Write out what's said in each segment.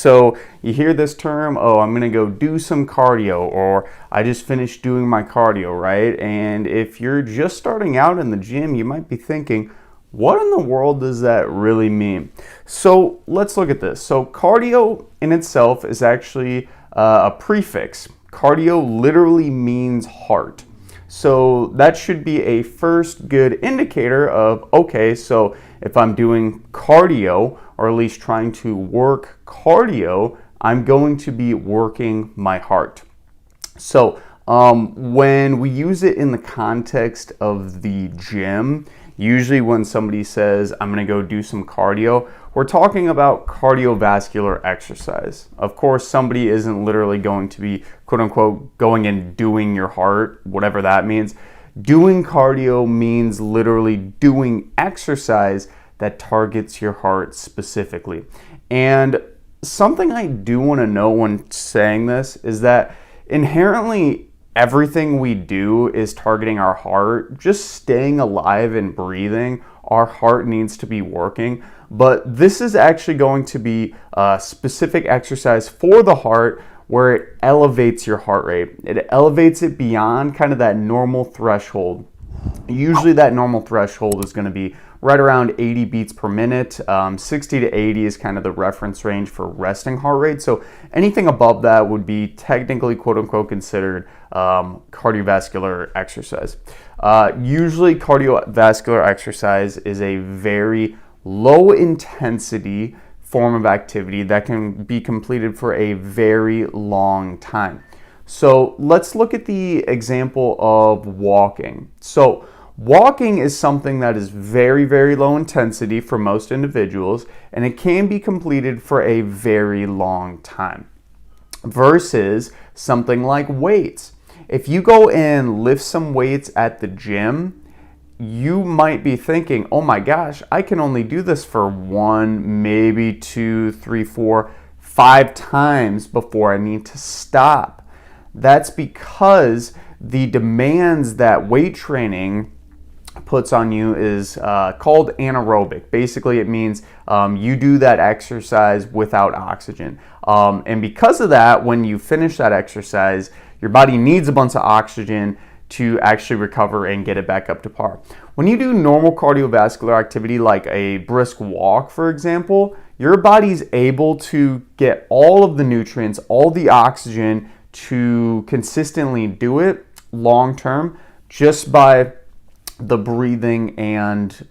So you hear this term, oh, I'm gonna go do some cardio, or I just finished doing my cardio, right? And if you're just starting out in the gym, you might be thinking, what in the world does that really mean? So let's look at this. So cardio in itself is actually a prefix. Cardio literally means heart. So that should be a first good indicator of, okay, so if I'm doing cardio, or at least trying to work cardio, I'm going to be working my heart. So when we use it in the context of the gym, usually when somebody says, I'm going to go do some cardio, we're talking about cardiovascular exercise. Of course, somebody isn't literally going to be, quote unquote, going and doing your heart, whatever that means. Doing cardio means literally doing exercise that targets your heart specifically. And something I do want to know when saying this is that inherently everything we do is targeting our heart. Just staying alive and breathing, our heart needs to be working. But this is actually going to be a specific exercise for the heart where it elevates your heart rate. It elevates it beyond kind of that normal threshold. Usually that normal threshold is going to be right around 80 beats per minute. 60 to 80 is kind of the reference range for resting heart rate. So anything above that would be technically, quote unquote, considered cardiovascular exercise. Usually cardiovascular exercise is a very low intensity form of activity that can be completed for a very long time. So let's look at the example of walking. So walking is something that is very, very low intensity for most individuals, and it can be completed for a very long time. Versus something like weights. If you go and lift some weights at the gym, you might be thinking, oh my gosh, I can only do this for 1, maybe 2, 3, 4, 5 times before I need to stop. That's because the demands that weight training puts on you is called anaerobic. Basically, it means you do that exercise without oxygen. And because of that, when you finish that exercise, your body needs a bunch of oxygen to actually recover and get it back up to par. When you do normal cardiovascular activity like a brisk walk, for example, your body's able to get all of the nutrients, all the oxygen to consistently do it long term just by the breathing and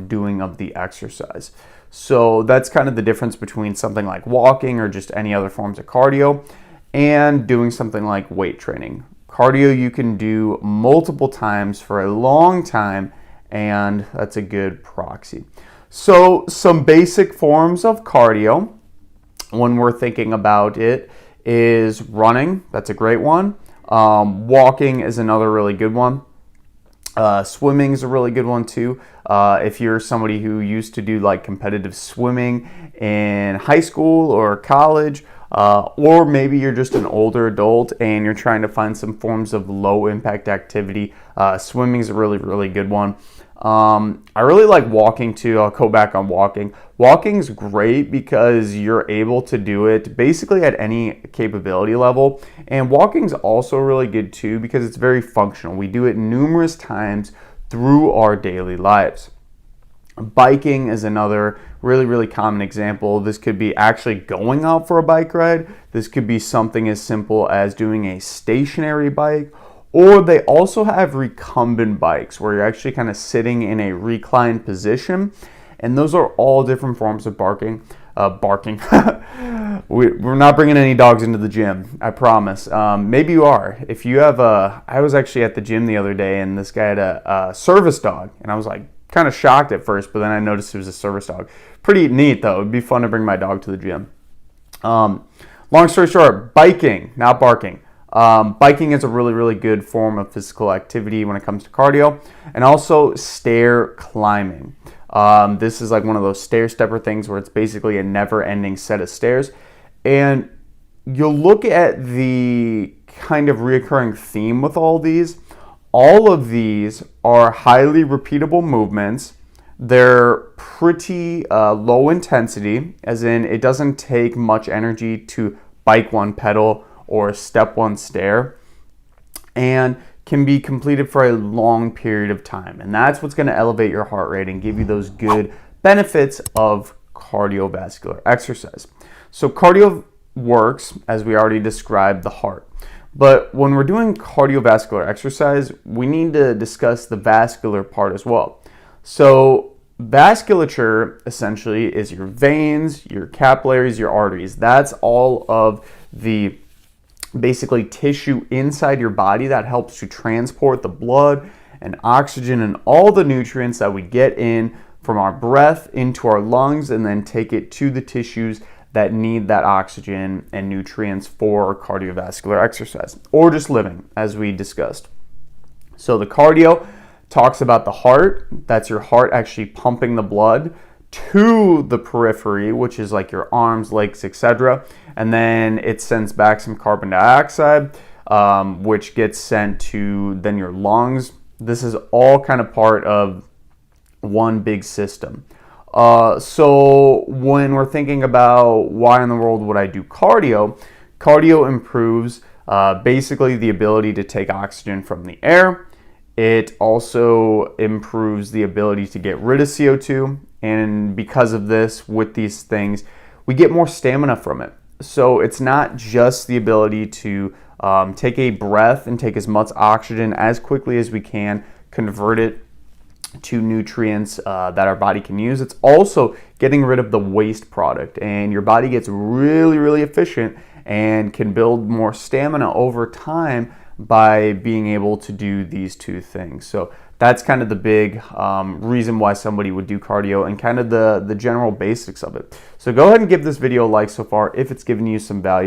doing of the exercise. So that's kind of the difference between something like walking or just any other forms of cardio and doing something like weight training. Cardio you can do multiple times for a long time, and that's a good proxy. So some basic forms of cardio when we're thinking about it is running. That's a great one. Walking is another really good one. Swimming is a really good one too. If you're somebody who used to do like competitive swimming in high school or college, or maybe you're just an older adult and you're trying to find some forms of low impact activity, swimming is a really, really good one. I really like walking too. I'll go back on walking. Walking's great because you're able to do it basically at any capability level. And walking's also really good too because it's very functional. We do it numerous times through our daily lives. Biking is another really, really common example. This could be actually going out for a bike ride. This could be something as simple as doing a stationary bike. Or they also have recumbent bikes where you're actually kind of sitting in a reclined position. And those are all different forms of barking. We're not bringing any dogs into the gym, I promise. Maybe you are. If you have I was actually at the gym the other day and this guy had a service dog. And I was like kind of shocked at first, but then I noticed it was a service dog. Pretty neat though. It'd be fun to bring my dog to the gym. Long story short, biking, not barking. Biking is a really, really good form of physical activity when it comes to cardio, and also stair climbing. This is like one of those stair stepper things where it's basically a never-ending set of stairs. And you'll look at the kind of reoccurring theme with all of these are highly repeatable movements They're pretty low intensity, as in it doesn't take much energy to bike one pedal or step one stair, and can be completed for a long period of time. And that's what's going to elevate your heart rate and give you those good benefits of cardiovascular exercise. So cardio works, as we already described, the heart. But when we're doing cardiovascular exercise, we need to discuss the vascular part as well. So vasculature essentially is your veins, your capillaries, your arteries. That's all of the basically tissue inside your body that helps to transport the blood and oxygen and all the nutrients that we get in from our breath into our lungs, and then take it to the tissues that need that oxygen and nutrients for cardiovascular exercise or just living, as we discussed. So the cardio talks about the heart. That's your heart actually pumping the blood to the periphery, which is like your arms, legs, etc. And then it sends back some carbon dioxide, which gets sent to then your lungs. This is all kind of part of one big system. So when we're thinking about why in the world would I do cardio, cardio improves basically the ability to take oxygen from the air. It also improves the ability to get rid of CO2. And because of this, with these things, we get more stamina from it. So it's not just the ability to take a breath and take as much oxygen as quickly as we can, convert it to nutrients that our body can use. It's also getting rid of the waste product, and your body gets really, really efficient and can build more stamina over time by being able to do these two things. So that's kind of the big reason why somebody would do cardio, and kind of the general basics of it. So go ahead and give this video a like so far if it's given you some value.